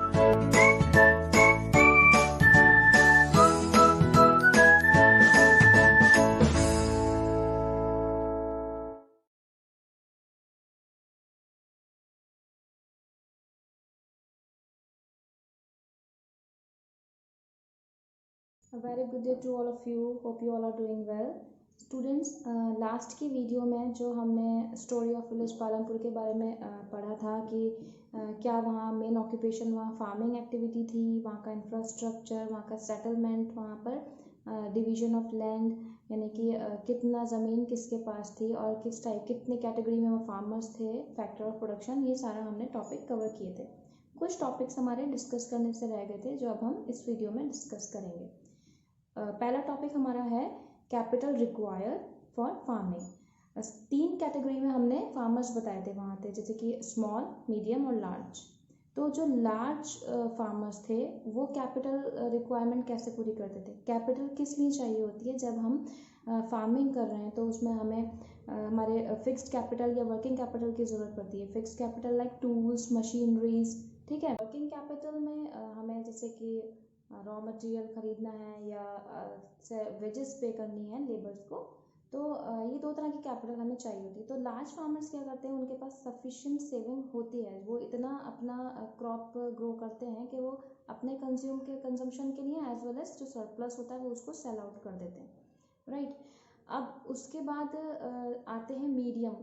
A very good day to all of you. Hope you all are doing well. Students, last की video में जो हमने story of village Palampur के बारे में पढ़ा था कि क्या वहाँ मेन ऑक्यूपेशन वहाँ फार्मिंग एक्टिविटी थी, वहाँ का इंफ्रास्ट्रक्चर, वहाँ का सेटलमेंट, वहाँ पर डिवीजन ऑफ लैंड यानी कि कितना ज़मीन किसके पास थी और किस टाइप कितने कैटेगरी में वो फार्मर्स थे, फैक्टर ऑफ प्रोडक्शन, ये सारा हमने टॉपिक कवर किए थे। कुछ टॉपिक्स हमारे डिस्कस करने से रह गए थे जो अब हम इस वीडियो में डिस्कस करेंगे। पहला टॉपिक हमारा है capital required for farming. 3 category में हमने फार्मर्स बताए थे वहाँ थे, जैसे कि स्मॉल, मीडियम और लार्ज। तो जो लार्ज फार्मर्स थे वो कैपिटल रिक्वायरमेंट कैसे पूरी करते थे? कैपिटल किस लिए चाहिए होती है? जब हम फार्मिंग कर रहे हैं तो उसमें हमें हमारे फिक्स्ड कैपिटल या वर्किंग कैपिटल की ज़रूरत पड़ती है। Fixed capital like tools, machineries, ठीक है। वर्किंग कैपिटल में हमें जैसे कि रॉ मटेरियल ख़रीदना है या वेजेस पे करनी है लेबर्स को, तो ये 2 तरह की कैपिटल हमें चाहिए होती है। तो लार्ज फार्मर्स क्या करते हैं, उनके पास सफिशिएंट सेविंग होती है, वो इतना अपना क्रॉप ग्रो करते हैं कि वो अपने कंजम्पशन के लिए एज वेल एज जो सरप्लस होता है वो उसको सेल आउट कर देते हैं, राइट। अब उसके बाद आते हैं मीडियम,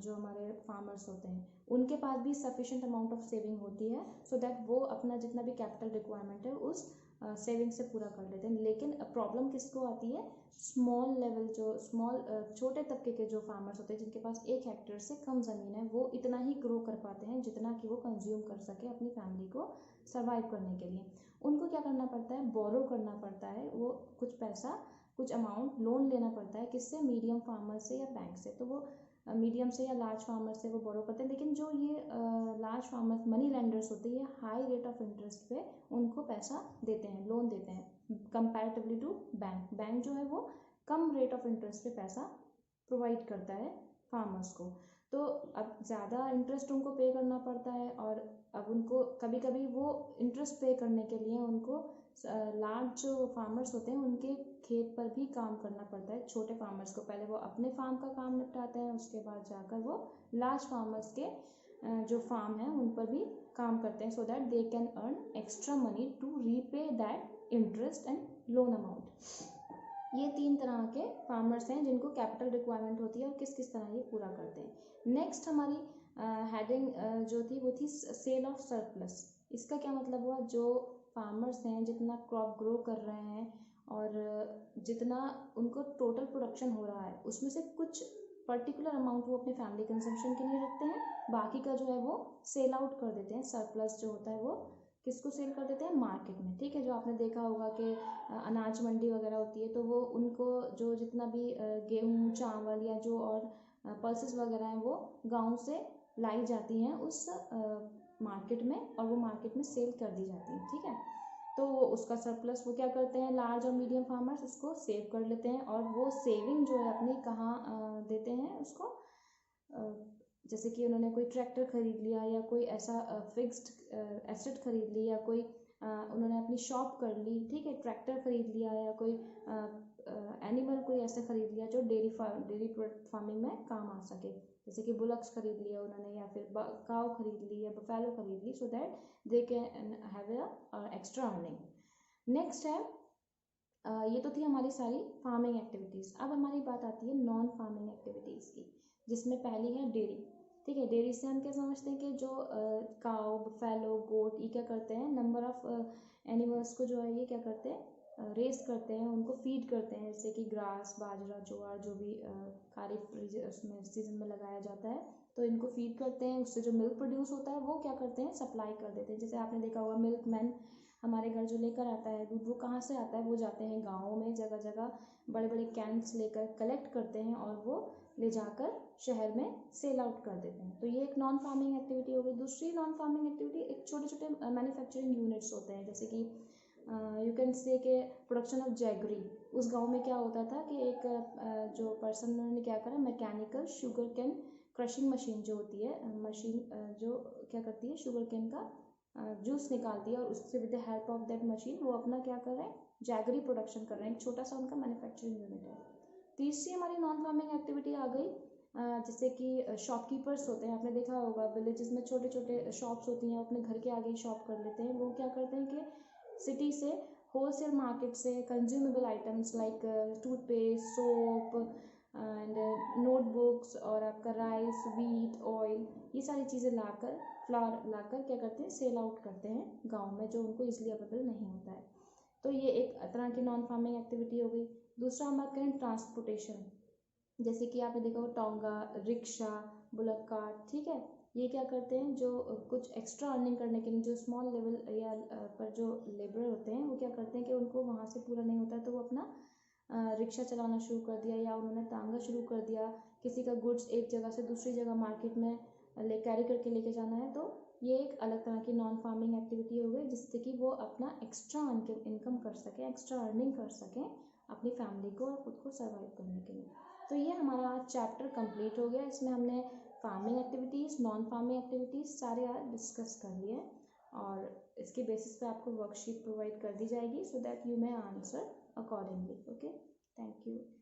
जो हमारे फार्मर्स होते हैं उनके पास भी सफिशिएंट अमाउंट ऑफ सेविंग होती है, सो दैट वो अपना जितना भी कैपिटल रिक्वायरमेंट है उस सेविंग से पूरा कर लेते हैं। लेकिन प्रॉब्लम किसको आती है? स्मॉल लेवल, जो छोटे तबके के जो फार्मर्स होते हैं जिनके पास 1 हेक्टेयर से कम ज़मीन है, वो इतना ही ग्रो कर पाते हैं जितना कि वो कंज्यूम कर सके अपनी फैमिली को सर्वाइव करने के लिए। उनको क्या करना पड़ता है? बोरो करना पड़ता है, वो कुछ पैसा, कुछ अमाउंट लोन लेना पड़ता है। किससे? मीडियम फार्मर से या बैंक से। तो वो मीडियम से या लार्ज फार्मर से वो बोरो करते हैं। लेकिन जो ये लार्ज फार्मर्स मनी लेंडर्स होते हैं, ये हाई रेट ऑफ इंटरेस्ट पे उनको पैसा देते हैं, लोन देते हैं कंपैरेटिवली टू बैंक। बैंक जो है वो कम रेट ऑफ इंटरेस्ट पे पैसा प्रोवाइड करता है फार्मर्स को। तो अब ज़्यादा इंटरेस्ट उनको पे करना पड़ता है, और अब उनको कभी कभी वो इंटरेस्ट पे करने के लिए उनको लार्ज जो फार्मर्स होते हैं उनके खेत पर भी काम करना पड़ता है। छोटे फार्मर्स को पहले वो अपने फार्म का काम निपटाते हैं, उसके बाद जाकर वो लार्ज फार्मर्स के जो फार्म है उन पर भी काम करते हैं, so that they can earn extra money to repay that interest and loan amount. ये 3 तरह के फार्मर्स हैं जिनको कैपिटल रिक्वायरमेंट होती है और किस किस तरह ये पूरा करते हैं। नेक्स्ट हमारी हेडिंग जो थी वो थी सेल ऑफ सरप्लस। इसका क्या मतलब हुआ? जो फार्मर्स हैं जितना क्रॉप ग्रो कर रहे हैं और जितना उनको टोटल प्रोडक्शन हो रहा है उसमें से कुछ पर्टिकुलर अमाउंट वो अपने फैमिली कंजम्पशन के लिए रखते हैं, बाकी का जो है वो सेल आउट कर देते हैं। सरप्लस जो होता है वो किसको सेल कर देते हैं? मार्केट में, ठीक है। जो आपने देखा होगा कि अनाज मंडी वगैरह होती है तो वो उनको जो जितना भी गेहूँ, चावल या जो और पल्सेस वगैरह हैं वो गाँव से लाई जाती हैं उस मार्केट में, और वो मार्केट में सेल कर दी जाती हैं, ठीक है। तो उसका सरप्लस वो क्या करते हैं, लार्ज और मीडियम फार्मर्स उसको सेव कर लेते हैं, और वो सेविंग जो है अपनी कहाँ देते हैं उसको? जैसे कि उन्होंने कोई ट्रैक्टर खरीद लिया या कोई ऐसा फिक्स्ड एसेट खरीद ली, या कोई उन्होंने अपनी शॉप कर ली, ठीक है, ट्रैक्टर खरीद लिया, या कोई एनिमल कोई ऐसा खरीद लिया जो डेयरी फार्मिंग में काम आ सके, जैसे कि बुलक्स खरीद लिया उन्होंने, या फिर काव खरीद ली या बफेलो खरीद ली, so that they can have extra earning. Next है ये तो थी हमारी सारी फार्मिंग एक्टिविटीज़। अब हमारी बात आती है नॉन फार्मिंग एक्टिविटीज़ की, जिसमें पहली है डेयरी, ठीक है। डेयरी से हम क्या समझते हैं कि जो काव, बफेलो, गोट, ये क्या करते हैं, नंबर ऑफ एनिमल्स को जो है ये क्या करते हैं, रेस करते हैं, उनको फीड करते हैं, जैसे कि ग्रास, बाजरा, ज्वार, जो भी खरीफ उसमें सीजन में लगाया जाता है, तो इनको फीड करते हैं। उससे जो मिल्क प्रोड्यूस होता है वो क्या करते हैं, सप्लाई कर देते हैं। जैसे आपने देखा होगा मिल्क मैन हमारे घर जो लेकर आता है दूध, वो कहाँ से आता है? वो जाते हैं गाँवों में, जगह जगह बड़े बड़े कैंस लेकर कलेक्ट करते हैं और वो ले जाकर शहर में सेल आउट कर देते हैं। तो ये एक नॉन फार्मिंग एक्टिविटी हो गई। दूसरी नॉन फार्मिंग एक्टिविटी, एक छोटे छोटे मैन्युफैक्चरिंग यूनिट्स होते हैं, जैसे कि यू कैन से के प्रोडक्शन ऑफ जैगरी। उस गांव में क्या होता था कि एक जो पर्सन ने क्या करा, mechanical sugar cane crushing machine जो होती है, मशीन जो क्या करती है, शुगर कैन का जूस निकालती है और उससे with the help of that machine वो अपना क्या कर रहे हैं, जैगरी प्रोडक्शन कर रहे हैं। एक छोटा सा उनका मैन्युफैक्चरिंग यूनिट है। तीसरी हमारी नॉन फार्मिंग एक्टिविटी आ गई, जैसे कि शॉपकीपर्स होते हैं, आपने देखा होगा विलेजेस में छोटे छोटे शॉप्स होती हैं, अपने घर के आगे ही शॉप कर लेते हैं। वो क्या करते हैं कि सिटी से होलसेल मार्केट से consumable items like toothpaste, soap and notebooks और आपका राइस, वीट, ऑयल, ये सारी चीज़ें लाकर, फ्लावर लाकर क्या करते हैं, सेल आउट करते हैं गांव में, जो उनको इजीली अवेलेबल नहीं होता है। तो ये एक तरह की नॉन फार्मिंग एक्टिविटी हो गई। दूसरा हम बात करें ट्रांसपोर्टेशन, जैसे कि आपने देखा हो टोंगा, रिक्शा, बुलक कार्ट, ठीक है। ये क्या करते हैं, जो कुछ एक्स्ट्रा अर्निंग करने के लिए, जो स्मॉल लेवल या पर जो लेबर होते हैं, वो क्या करते हैं कि उनको वहाँ से पूरा नहीं होता है तो वो अपना रिक्शा चलाना शुरू कर दिया, या उन्होंने तांगा शुरू कर दिया। किसी का गुड्स एक जगह से दूसरी जगह मार्केट में कैरी करके लेके जाना है, तो ये एक अलग तरह की नॉन फार्मिंग एक्टिविटी हो गई, जिससे कि वो अपना एक्स्ट्रा इनकम कर सकें, एक्स्ट्रा अर्निंग कर सकें अपनी फैमिली को और खुद को सर्वाइव करने के लिए। तो ये हमारा आज चैप्टर कंप्लीट हो गया। इसमें हमने farming activities, non farming activities सारे आज डिस्कस कर लिए, और इसके बेसिस पे आपको वर्कशीट प्रोवाइड कर दी जाएगी, so that you may answer accordingly. Okay, thank you.